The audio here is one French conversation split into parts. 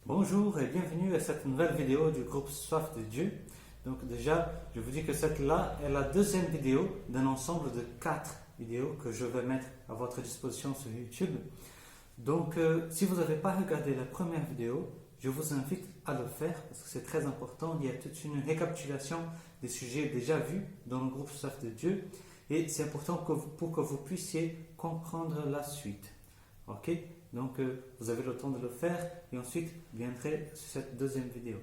Bonjour et bienvenue à cette nouvelle vidéo du groupe Soif de Dieu. Donc déjà, je vous dis que cette-là est la deuxième vidéo d'un ensemble de 4 vidéos que je vais mettre à votre disposition sur YouTube. Donc si vous n'avez pas regardé la première vidéo, je vous invite à le faire parce que c'est très important. Il y a toute une récapitulation des sujets déjà vus dans le groupe Soif de Dieu et c'est important pour que vous puissiez comprendre la suite. Ok? Donc vous avez le temps de le faire et ensuite viendrez sur cette deuxième vidéo.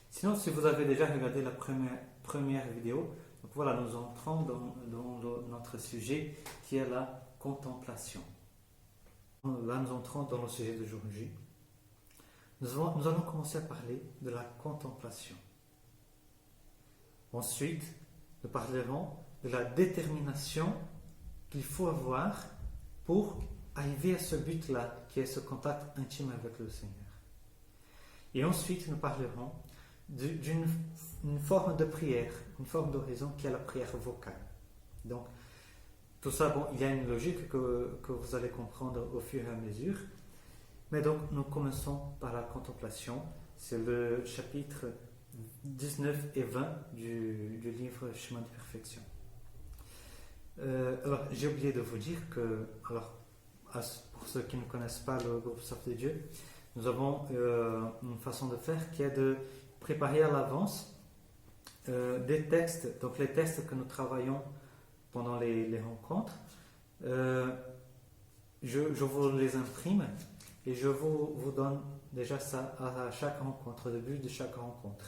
Sinon, si vous avez déjà regardé la première vidéo, donc voilà, nous entrons dans notre sujet qui est la contemplation. Là, nous entrons dans le sujet d'aujourd'hui. Nous allons commencer à parler de la contemplation. Ensuite, nous parlerons de la détermination qu'il faut avoir pour arriver à ce but-là, qui est ce contact intime avec le Seigneur. Et ensuite, nous parlerons d'une forme de prière, une forme d'horizon qui est la prière vocale. Donc, tout ça, bon, il y a une logique que vous allez comprendre au fur et à mesure. Mais donc, nous commençons par la contemplation. C'est le chapitre 19 et 20 du livre Chemin de perfection. Alors, j'ai oublié de vous dire que, pour ceux qui ne connaissent pas le groupe Soif de Dieu, nous avons une façon de faire qui est de préparer à l'avance des textes, donc les textes que nous travaillons pendant les rencontres. Je vous les imprime et je vous donne déjà ça à chaque rencontre, le but de chaque rencontre.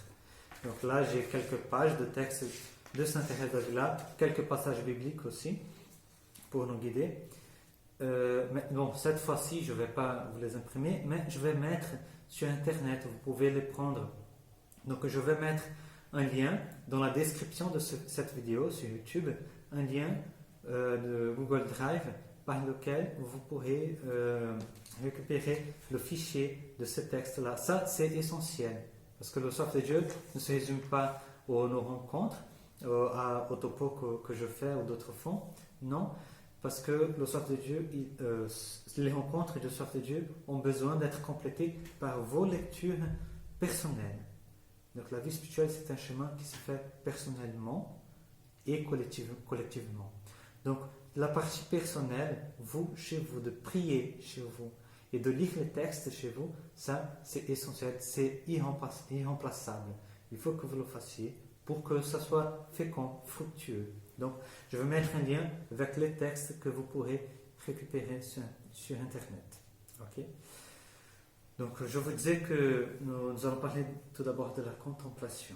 Donc là, j'ai quelques pages de textes de Sainte-Thérèse d'Avila, quelques passages bibliques aussi pour nous guider. Mais bon, cette fois-ci, je ne vais pas vous les imprimer, mais je vais mettre sur Internet, vous pouvez les prendre. Donc, je vais mettre un lien dans la description de cette vidéo sur YouTube, un lien de Google Drive par lequel vous pourrez récupérer le fichier de ce texte-là. Ça, c'est essentiel, parce que le Soif de Dieu ne se résume pas aux nos rencontres, au topo que je fais ou d'autres fonds, non. Parce que le Soif de Dieu, les rencontres de Soif de Dieu ont besoin d'être complétées par vos lectures personnelles. Donc la vie spirituelle, c'est un chemin qui se fait personnellement et collectivement. Donc la partie personnelle, vous, chez vous, de prier chez vous et de lire les textes chez vous, ça c'est essentiel, c'est irremplaçable. Il faut que vous le fassiez pour que ça soit fécond, fructueux. Donc, je vais mettre un lien avec les textes que vous pourrez récupérer sur Internet. Ok? Donc, je vous disais que nous allons parler tout d'abord de la contemplation.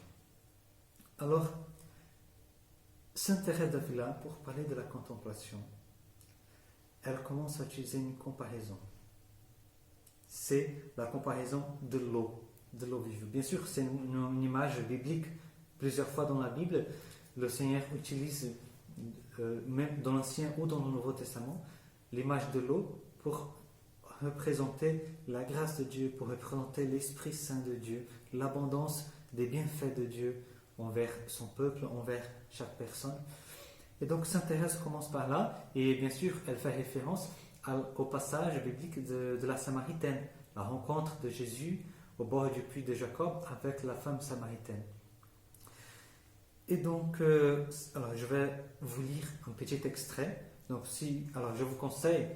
Alors, Sainte Thérèse d'Avila, pour parler de la contemplation, elle commence à utiliser une comparaison. C'est la comparaison de l'eau vive. Bien sûr, c'est une image biblique. Plusieurs fois dans la Bible, le Seigneur utilise, même dans l'Ancien ou dans le Nouveau Testament, l'image de l'eau pour représenter la grâce de Dieu, pour représenter l'Esprit Saint de Dieu, l'abondance des bienfaits de Dieu envers son peuple, envers chaque personne. Et donc Sainte Thérèse commence par là, et bien sûr, elle fait référence au passage biblique de la Samaritaine, la rencontre de Jésus au bord du puits de Jacob avec la femme samaritaine. Et donc, je vais vous lire un petit extrait. Donc, je vous conseille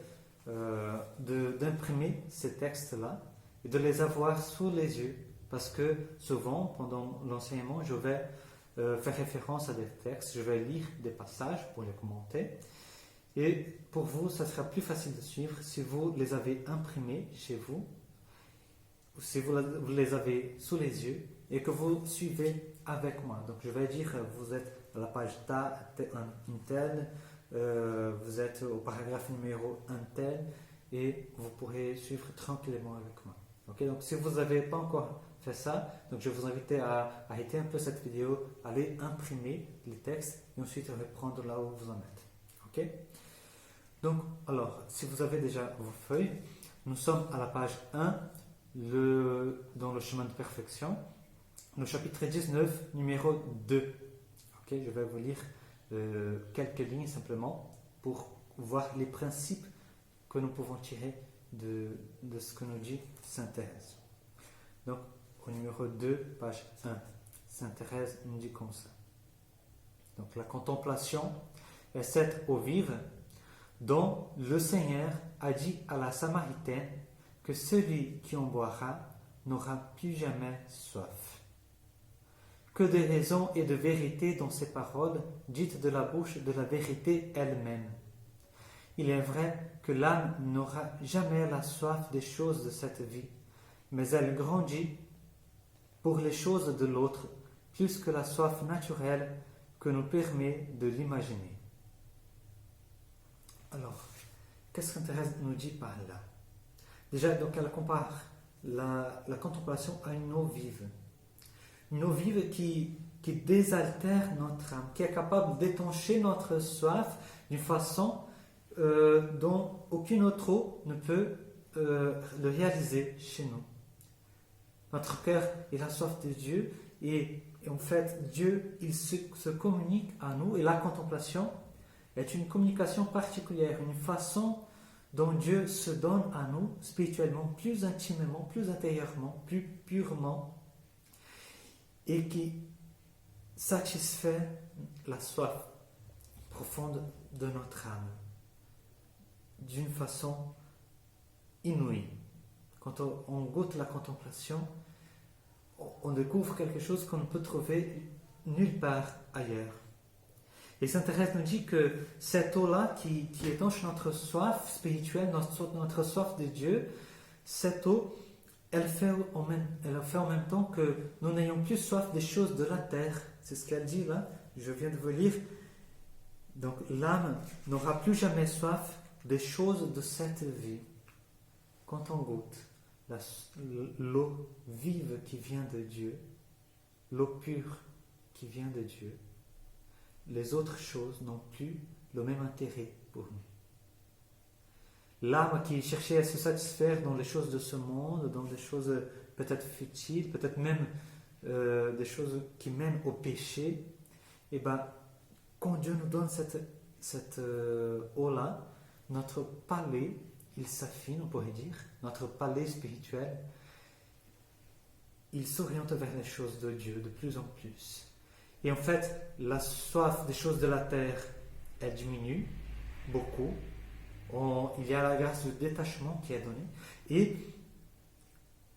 d'imprimer ces textes-là et de les avoir sous les yeux, parce que souvent, pendant l'enseignement, je vais faire référence à des textes, je vais lire des passages pour les commenter. Et pour vous, ça sera plus facile de suivre si vous les avez imprimés chez vous, ou si vous les avez sous les yeux et que vous suivez avec moi. Donc je vais dire, vous êtes à la page telle, vous êtes au paragraphe numéro 1 tel, et vous pourrez suivre tranquillement avec moi. Okay? Donc si vous n'avez pas encore fait ça, donc je vous invite à arrêter un peu cette vidéo, aller imprimer les textes et ensuite reprendre là où vous en êtes. Okay? Donc, alors, si vous avez déjà vos feuilles, nous sommes à la page 1, dans le chemin de perfection, le chapitre 19, numéro 2. Okay, je vais vous lire quelques lignes simplement pour voir les principes que nous pouvons tirer de ce que nous dit Sainte Thérèse. Donc, au numéro 2, page 1, Sainte Thérèse nous dit comme ça. Donc, la contemplation est cette eau vive dont le Seigneur a dit à la Samaritaine que celui qui en boira n'aura plus jamais soif. Que de raison et de vérité dans ces paroles dites de la bouche de la vérité elle-même. Il est vrai que l'âme n'aura jamais la soif des choses de cette vie, mais elle grandit pour les choses de l'autre plus que la soif naturelle que nous permet de l'imaginer. Alors, qu'est-ce que Thérèse nous dit par là? Déjà, donc elle compare la contemplation à une eau vive. Une eau vive qui désaltère notre âme, qui est capable d'étancher notre soif d'une façon dont aucune autre eau ne peut le réaliser chez nous. Notre cœur, il a soif de Dieu et en fait, Dieu, il se communique à nous et la contemplation est une communication particulière, une façon dont Dieu se donne à nous spirituellement, plus intimement, plus intérieurement, plus purement et qui satisfait la soif profonde de notre âme d'une façon inouïe. Quand on goûte la contemplation, on découvre quelque chose qu'on ne peut trouver nulle part ailleurs. Et Sainte Thérèse nous dit que cette eau-là qui étanche notre soif spirituelle, notre soif de Dieu, cette eau, elle fait en même temps que nous n'ayons plus soif des choses de la terre. C'est ce qu'elle dit là, je viens de vous lire. Donc l'âme n'aura plus jamais soif des choses de cette vie. Quand on goûte l'eau vive qui vient de Dieu, l'eau pure qui vient de Dieu, les autres choses n'ont plus le même intérêt pour nous. L'âme qui cherchait à se satisfaire dans les choses de ce monde, dans des choses peut-être futiles, peut-être même des choses qui mènent au péché, et bien, quand Dieu nous donne cette eau-là, notre palais, il s'affine, on pourrait dire, notre palais spirituel, il s'oriente vers les choses de Dieu de plus en plus. Et en fait, la soif des choses de la terre, elle diminue beaucoup. Il y a la grâce du détachement qui est donnée. Et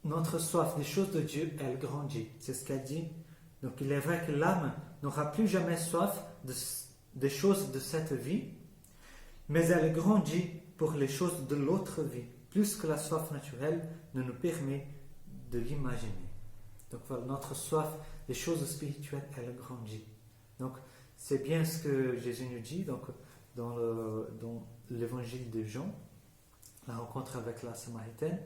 notre soif des choses de Dieu, elle grandit. C'est ce qu'elle dit. Donc il est vrai que l'âme n'aura plus jamais soif des choses de cette vie, mais elle grandit pour les choses de l'autre vie, plus que la soif naturelle ne nous permet de l'imaginer. Donc voilà, notre soif des choses spirituelles, elle grandit. Donc c'est bien ce que Jésus nous dit donc, dans l'évangile de Jean, la rencontre avec la Samaritaine.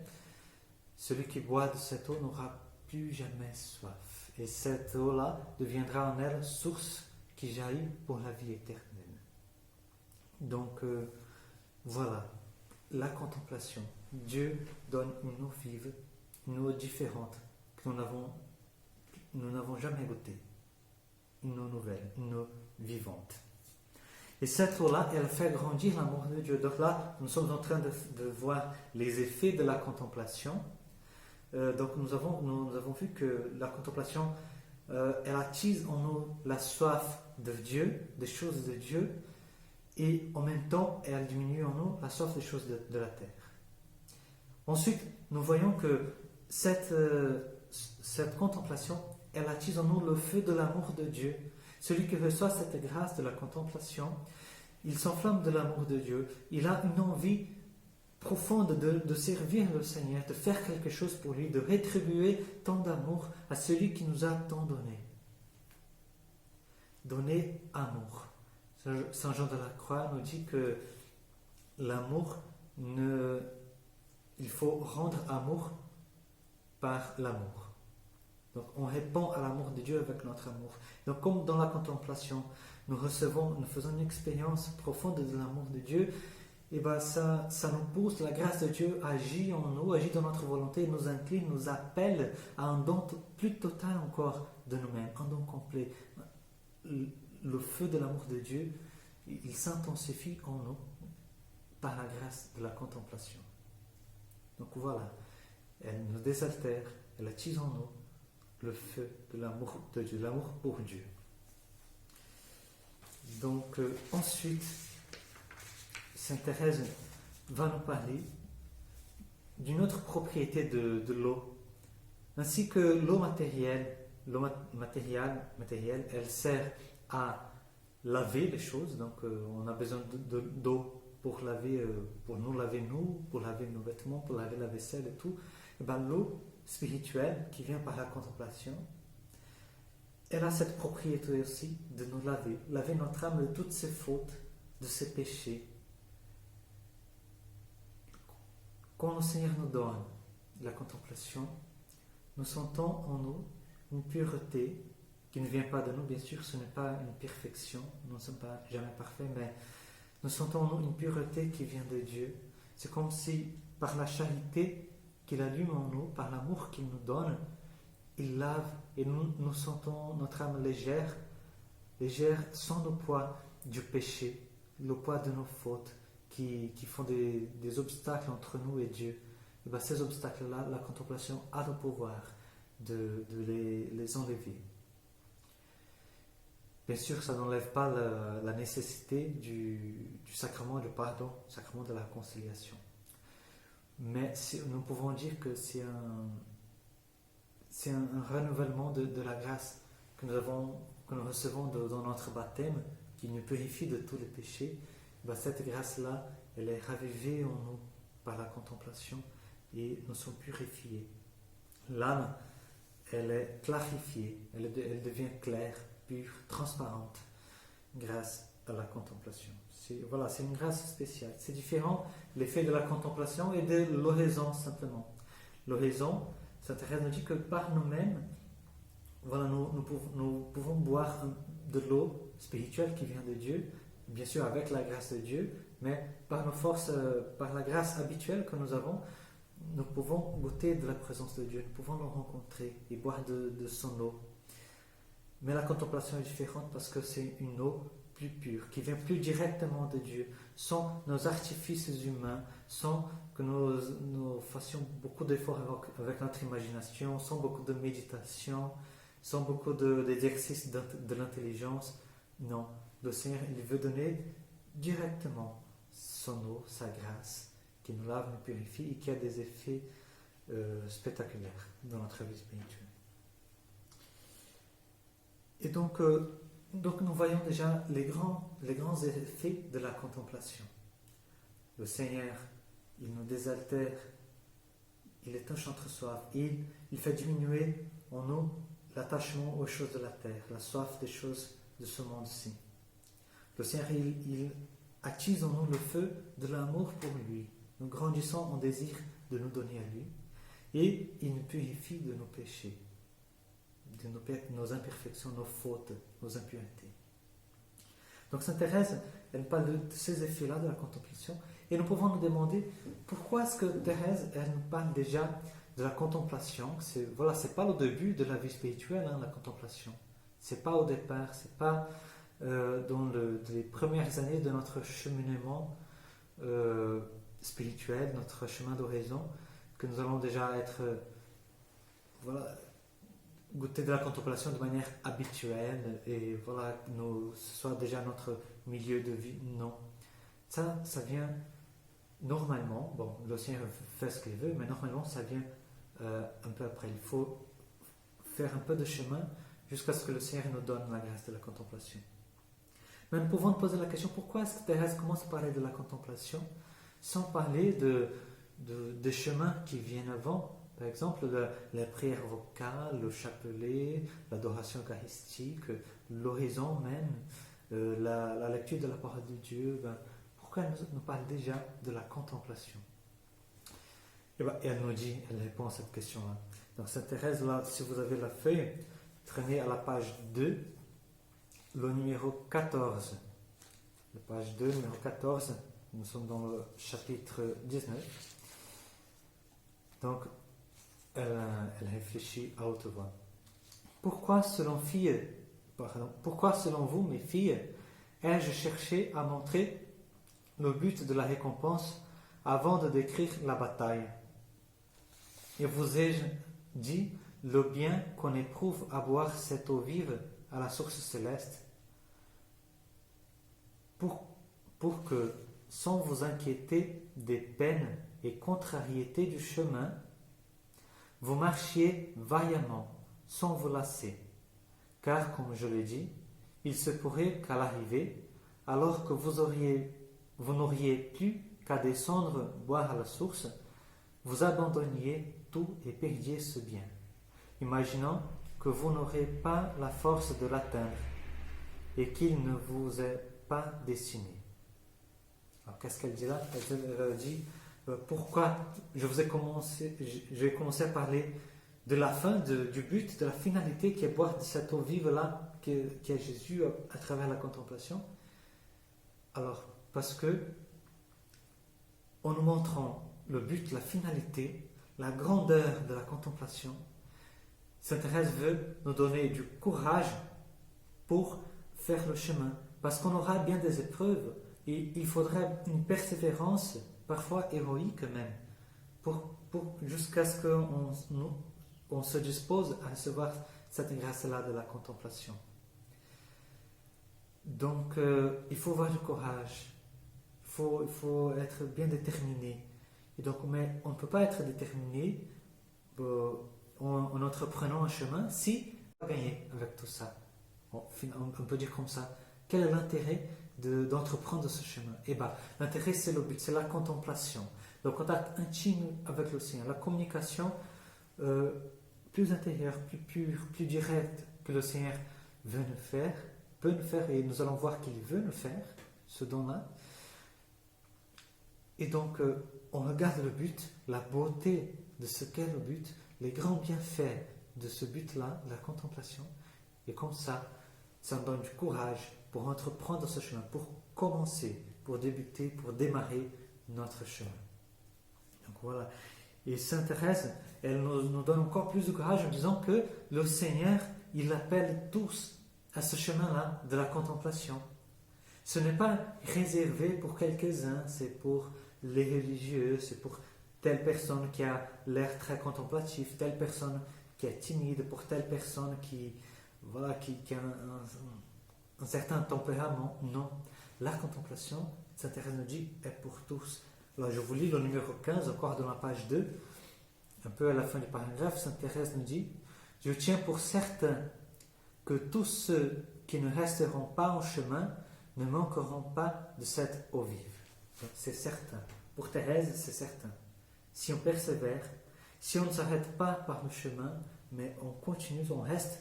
Celui qui boit de cette eau n'aura plus jamais soif. Et cette eau-là deviendra en elle source qui jaillit pour la vie éternelle. Donc voilà, la contemplation. Dieu donne une eau vive, une eau différente que nous n'avons jamais goûtée. Une eau nouvelle, une eau vivante. Et cette eau-là, elle fait grandir l'amour de Dieu. Donc là, nous sommes en train de voir les effets de la contemplation. Donc nous avons vu que la contemplation, elle attise en nous la soif de Dieu, des choses de Dieu, et en même temps, elle diminue en nous la soif des choses de la terre. Ensuite, nous voyons que cette contemplation, elle attise en nous le feu de l'amour de Dieu. Celui qui reçoit cette grâce de la contemplation, il s'enflamme de l'amour de Dieu. Il a une envie profonde de servir le Seigneur, de faire quelque chose pour lui, de rétribuer tant d'amour à celui qui nous a tant donné. Donner amour. Saint Jean de la Croix nous dit que l'amour, il faut rendre amour par l'amour. Donc on répond à l'amour de Dieu avec notre amour. Donc comme dans la contemplation, nous faisons une expérience profonde de l'amour de Dieu, et ben ça nous pousse, la grâce de Dieu agit en nous, agit dans notre volonté, nous incline, nous appelle à un don plus total encore de nous-mêmes, un don complet. Le feu de l'amour de Dieu, il s'intensifie en nous par la grâce de la contemplation. Donc voilà, elle nous désaltère, elle attise en nous le feu de l'amour de Dieu, l'amour pour Dieu. Donc ensuite, Sainte Thérèse va nous parler d'une autre propriété de l'eau, ainsi que l'eau matérielle. L'eau matérielle, elle sert à laver les choses, donc on a besoin d'eau pour nous laver pour laver nos vêtements, pour laver la vaisselle et tout. Et bien, l'eau spirituelle qui vient par la contemplation, elle a cette propriété aussi de nous laver notre âme de toutes ses fautes, de ses péchés. Quand le Seigneur nous donne la contemplation, nous sentons en nous une pureté qui ne vient pas de nous, bien sûr, ce n'est pas une perfection, nous ne sommes pas jamais parfaits, mais nous sentons en nous une pureté qui vient de Dieu. C'est comme si, par la charité qu'il allume en nous, par l'amour qu'il nous donne, il lave et nous sentons notre âme légère sans le poids du péché, le poids de nos fautes qui font des obstacles entre nous et Dieu. Et bien, ces obstacles-là, la contemplation a le pouvoir de les enlever. Bien sûr, ça n'enlève pas la nécessité du sacrement du pardon, du sacrement de la réconciliation. Mais nous pouvons dire que c'est un renouvellement de la grâce que nous recevons dans notre baptême, qui nous purifie de tous les péchés. Ben, cette grâce-là, elle est ravivée en nous par la contemplation et nous sommes purifiés. L'âme, elle est clarifiée, elle devient claire, pure, transparente grâce à la contemplation. C'est une grâce spéciale. C'est différent l'effet de la contemplation et de l'oraison simplement. L'oraison, Sainte Thérèse nous dit que par nous-mêmes, nous pouvons boire de l'eau spirituelle qui vient de Dieu, bien sûr avec la grâce de Dieu, mais par nos forces, par la grâce habituelle que nous avons, nous pouvons goûter de la présence de Dieu, nous pouvons le rencontrer et boire de son eau. Mais la contemplation est différente parce que c'est une eau plus pure, qui vient plus directement de Dieu, sans nos artifices humains, sans que nous fassions beaucoup d'efforts avec notre imagination, sans beaucoup de méditation, sans beaucoup d'exercices de l'intelligence. Non, le Seigneur, il veut donner directement son eau, sa grâce, qui nous lave, nous purifie et qui a des effets spectaculaires dans notre vie spirituelle. Et donc nous voyons déjà les grands effets de la contemplation. Le Seigneur, il nous désaltère, il étanche notre soif, il fait diminuer en nous l'attachement aux choses de la terre, la soif des choses de ce monde-ci. Le Seigneur, il attise en nous le feu de l'amour pour lui. Nous grandissons en désir de nous donner à lui et il nous purifie de nos péchés, de nos imperfections, nos fautes, nos impuretés. Donc Sainte Thérèse, elle parle de ces effets-là de la contemplation et nous pouvons nous demander pourquoi est-ce que Thérèse, elle nous parle déjà de la contemplation. C'est pas le début de la vie spirituelle, la contemplation. C'est pas au départ, c'est pas dans les premières années de notre cheminement spirituel, notre chemin d'oraison, que nous allons déjà être goûter de la contemplation de manière habituelle et ce soit déjà notre milieu de vie. Non, ça vient normalement. Bon, le Seigneur fait ce qu'il veut, mais normalement ça vient un peu après. Il faut faire un peu de chemin jusqu'à ce que le Seigneur nous donne la grâce de la contemplation. Mais nous pouvons nous poser la question, pourquoi est-ce que Thérèse commence à parler de la contemplation sans parler des chemins qui viennent avant? Par exemple, la prière vocale, le chapelet, l'adoration eucharistique, l'oraison même, la lecture de la parole de Dieu. Pourquoi elle nous parle déjà de la contemplation? Et elle nous dit, elle répond à cette question-là. Donc Sainte Thérèse, là, si vous avez la feuille, traînez à la page 2, le numéro 14. La page 2, numéro 14, nous sommes dans le chapitre 19. Donc, elle réfléchit à haute voix. Pourquoi selon vous, mes filles, ai-je cherché à montrer le but de la récompense avant de décrire la bataille? Et vous ai-je dit le bien qu'on éprouve à boire cette eau vive à la source céleste, pour que, sans vous inquiéter des peines et contrariétés du chemin, vous marchiez vaillamment, sans vous lasser. Car, comme je l'ai dit, il se pourrait qu'à l'arrivée, alors que vous n'auriez plus qu'à descendre boire à la source, vous abandonniez tout et perdiez ce bien, imaginant que vous n'aurez pas la force de l'atteindre et qu'il ne vous est pas destiné. Alors, qu'est-ce qu'elle dit là? Elle dit pourquoi je vais commencer à parler de la fin, du but, de la finalité qui est boire de cette eau vive là, qui est Jésus à travers la contemplation. Alors, parce que en nous montrant le but, la finalité, la grandeur de la contemplation, Sainte Thérèse veut nous donner du courage pour faire le chemin. Parce qu'on aura bien des épreuves et il faudrait une persévérance, parfois héroïque même, jusqu'à ce qu'on se dispose à recevoir cette grâce-là de la contemplation. Donc, il faut avoir du courage, il faut être bien déterminé. Et donc, mais on ne peut pas être déterminé en entreprenant un chemin si on va gagner avec tout ça. On peut dire comme ça. Quel est l'intérêt d'entreprendre ce chemin? Eh bien, l'intérêt, c'est le but, c'est la contemplation, le contact intime avec le Seigneur, la communication plus intérieure, plus pure, plus directe que le Seigneur peut nous faire, et nous allons voir qu'il veut nous faire, ce don-là. Et donc, on regarde le but, la beauté de ce qu'est le but, les grands bienfaits de ce but-là, la contemplation, et comme ça nous donne du courage pour entreprendre ce chemin, pour commencer, pour débuter, pour démarrer notre chemin. Donc voilà. Et Sainte Thérèse, elle nous donne encore plus de courage en disant que le Seigneur, il appelle tous à ce chemin-là de la contemplation. Ce n'est pas réservé pour quelques-uns, c'est pour les religieux, c'est pour telle personne qui a l'air très contemplatif, telle personne qui est timide, pour telle personne qui a un certain tempérament. Non, la contemplation, Sainte Thérèse nous dit, est pour tous. Alors je vous lis le numéro 15, encore dans la page 2, un peu à la fin du paragraphe. Sainte Thérèse nous dit: je tiens pour certain que tous ceux qui ne resteront pas en chemin ne manqueront pas de cette eau vive. Donc, c'est certain. Pour Thérèse, c'est certain. Si on persévère, si on ne s'arrête pas par le chemin, mais on continue, on reste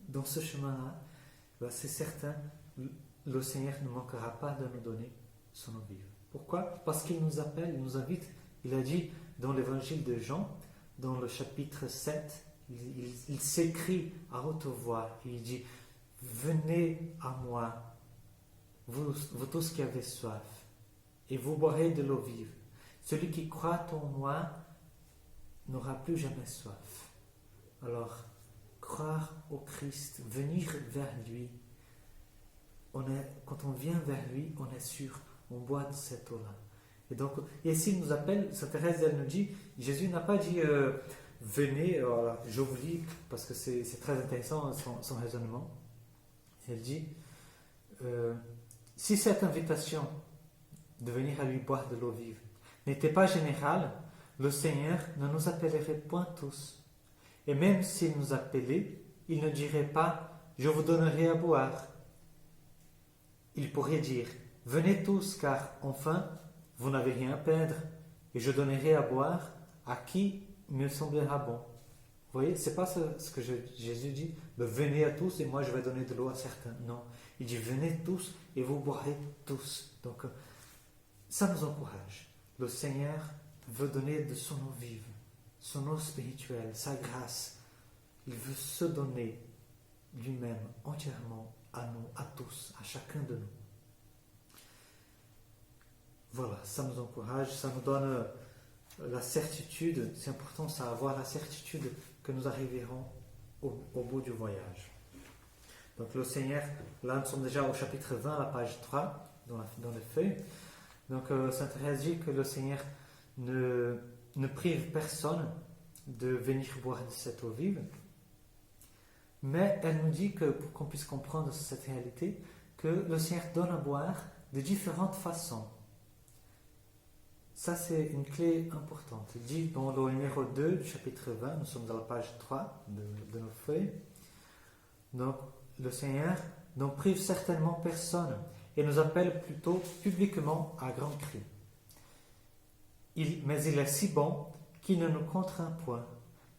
dans ce chemin-là, ben c'est certain, le Seigneur ne manquera pas de nous donner son eau vive. Pourquoi? Parce qu'il nous appelle, il nous invite. Il a dit dans l'évangile de Jean, dans le chapitre 7, il s'écrie à haute voix, il dit: venez à moi, vous tous qui avez soif, et vous boirez de l'eau vive. Celui qui croit en moi n'aura plus jamais soif. Alors, croire au Christ, venir vers lui, quand on vient vers lui, on est sûr, on boit de cette eau-là. Et donc, et s'il nous appelle, Sainte Thérèse, elle nous dit, Jésus n'a pas dit venez, alors je vous lis parce que c'est très intéressant son raisonnement. Elle dit si cette invitation de venir à lui boire de l'eau vive n'était pas générale, le Seigneur ne nous appellerait point tous. Et même s'il nous appelait, il ne dirait pas je vous donnerai à boire. Il pourrait dire venez tous, car enfin vous n'avez rien à perdre, et je donnerai à boire à qui me semblera bon. Vous voyez, c'est pas ce que Jésus dit, venez à tous et moi je vais donner de l'eau à certains. Non, il dit venez tous et vous boirez tous. Donc ça nous encourage. Le Seigneur veut donner de son eau vive, son eau spirituelle, sa grâce. Il veut se donner lui-même entièrement à nous, à tous, à chacun de nous. Voilà, ça nous encourage, ça nous donne la certitude, c'est important ça, avoir la certitude que nous arriverons au bout du voyage. Donc le Seigneur, là nous sommes déjà au chapitre 20, la page 3, dans les feuilles. Donc Sainte Thérèse dit que le Seigneur ne prive personne de venir boire de cette eau vive. Mais elle nous dit que, pour qu'on puisse comprendre cette réalité, que le Seigneur donne à boire de différentes façons. Ça, c'est une clé importante. Il dit dans le numéro 2 du chapitre 20, nous sommes à la page 3 de nos feuilles. Donc, le Seigneur donc, prive certainement personne et nous appelle plutôt publiquement à grands cris. Mais il est si bon qu'il ne nous contraint point.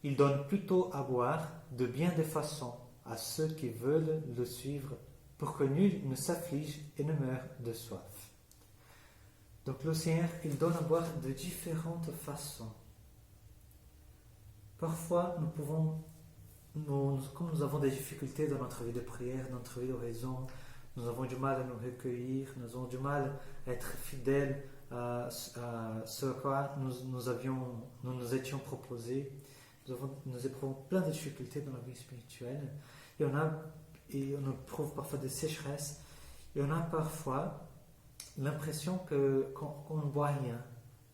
Il donne plutôt à boire de bien des façons à ceux qui veulent le suivre, pour que nul ne s'afflige et ne meure de soif. Donc le Seigneur, il donne à boire de différentes façons. Parfois, comme nous avons des difficultés dans notre vie de prière, dans notre vie d'oraison, nous avons du mal à nous recueillir, nous avons du mal à être fidèles à ce à quoi nous nous étions proposés. Nous éprouvons plein de difficultés dans la vie spirituelle. Et on éprouve parfois des sécheresses. Et on a parfois l'impression qu'on ne boit rien,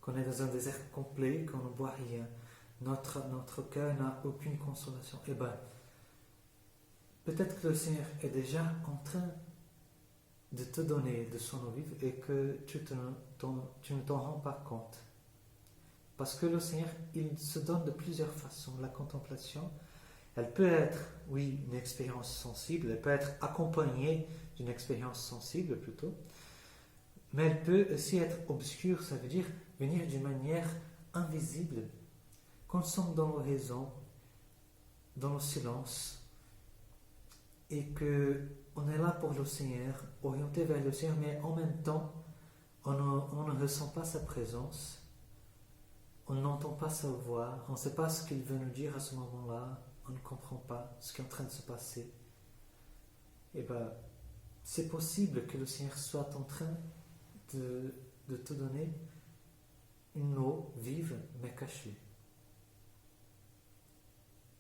qu'on est dans un désert complet, qu'on ne boit rien. Notre cœur n'a aucune consolation. Eh bien, peut-être que le Seigneur est déjà en train de te donner de son eau vive et que tu ne t'en rends pas compte. Parce que le Seigneur, il se donne de plusieurs façons. La contemplation, elle peut être, oui, une expérience sensible, elle peut être accompagnée d'une expérience sensible plutôt, mais elle peut aussi être obscure, ça veut dire venir d'une manière invisible, quand nous sommes dans l'oraison, dans le silence, et qu'on est là pour le Seigneur, orienté vers le Seigneur, mais en même temps, on ne ressent pas sa présence, on n'entend pas sa voix, on ne sait pas ce qu'il veut nous dire à ce moment-là, on ne comprend pas ce qui est en train de se passer. Et bien, c'est possible que le Seigneur soit en train de te donner une eau vive mais cachée.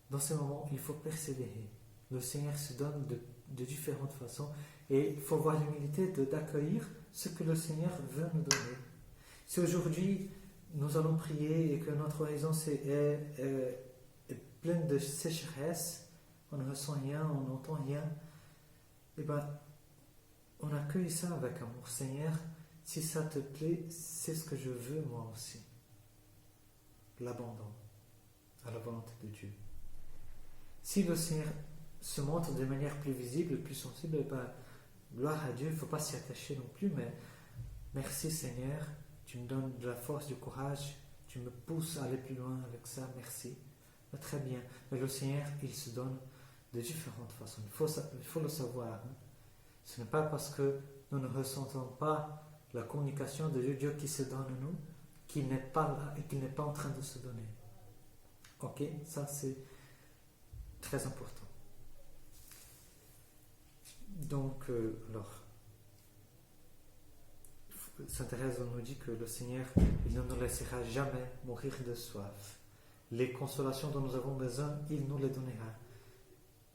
Dans ces moments, il faut persévérer. Le Seigneur se donne de différentes façons et il faut avoir l'humilité d'accueillir ce que le Seigneur veut nous donner. Si aujourd'hui nous allons prier et que notre horizon est pleine de sécheresse, on ne ressent rien, on n'entend rien, et bien on accueille ça avec amour. Seigneur, si ça te plaît, c'est ce que je veux moi aussi. L'abandon à la volonté de Dieu. Si le Seigneur se montre de manière plus visible, plus sensible, gloire à Dieu, il ne faut pas s'y attacher non plus, mais merci Seigneur, tu me donnes de la force, du courage, tu me pousses à aller plus loin avec ça, merci. Mais très bien, mais le Seigneur, il se donne de différentes façons, il faut le savoir. Hein. Ce n'est pas parce que nous ne ressentons pas la communication de Dieu qui se donne à nous, qu'il n'est pas là et qu'il n'est pas en train de se donner. Ok, ça c'est très important. Donc, Sainte Thérèse nous dit que le Seigneur, il ne nous laissera jamais mourir de soif. Les consolations dont nous avons besoin, il nous les donnera.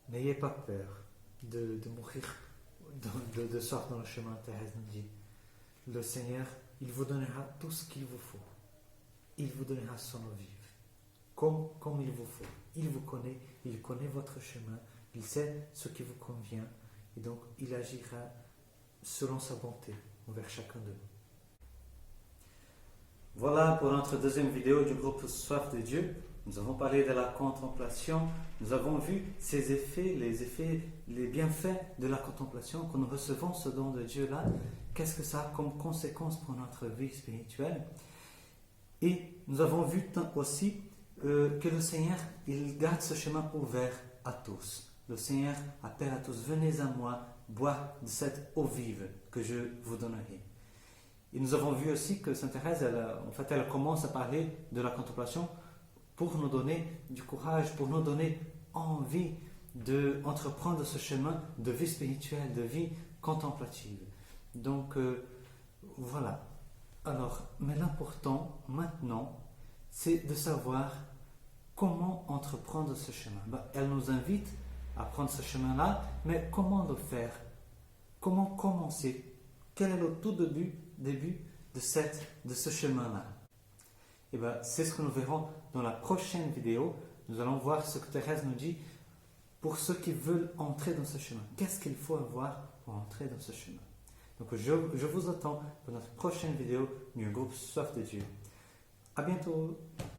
N'ayez pas peur de mourir de soif dans le chemin, Thérèse nous dit. Le Seigneur, il vous donnera tout ce qu'il vous faut. Il vous donnera son eau vive, comme il vous faut. Il vous connaît, il connaît votre chemin, il sait ce qui vous convient, et donc il agira selon sa bonté envers chacun de nous. Voilà pour notre deuxième vidéo du groupe Soif de Dieu. Nous avons parlé de la contemplation, nous avons vu ses effets, les bienfaits de la contemplation, quand nous recevons ce don de Dieu-là, qu'est-ce que ça a comme conséquence pour notre vie spirituelle. Et nous avons vu aussi que le Seigneur, il garde ce chemin ouvert à tous. Le Seigneur appelle à tous, venez à moi, boire de cette eau vive que je vous donnerai. Et nous avons vu aussi que Sainte Thérèse, elle commence à parler de la contemplation pour nous donner du courage, pour nous donner envie d'entreprendre ce chemin de vie spirituelle, de vie contemplative. Donc, voilà. Alors, mais l'important maintenant, c'est de savoir comment entreprendre ce chemin. Elle nous invite à prendre ce chemin-là, mais comment le faire? Comment commencer? Quel est le tout début de ce chemin-là? Et ben, c'est ce que nous verrons dans la prochaine vidéo. Nous allons voir ce que Thérèse nous dit pour ceux qui veulent entrer dans ce chemin. Qu'est-ce qu'il faut avoir pour entrer dans ce chemin? Donc je vous attends pour notre prochaine vidéo du groupe Soif de Dieu. À bientôt!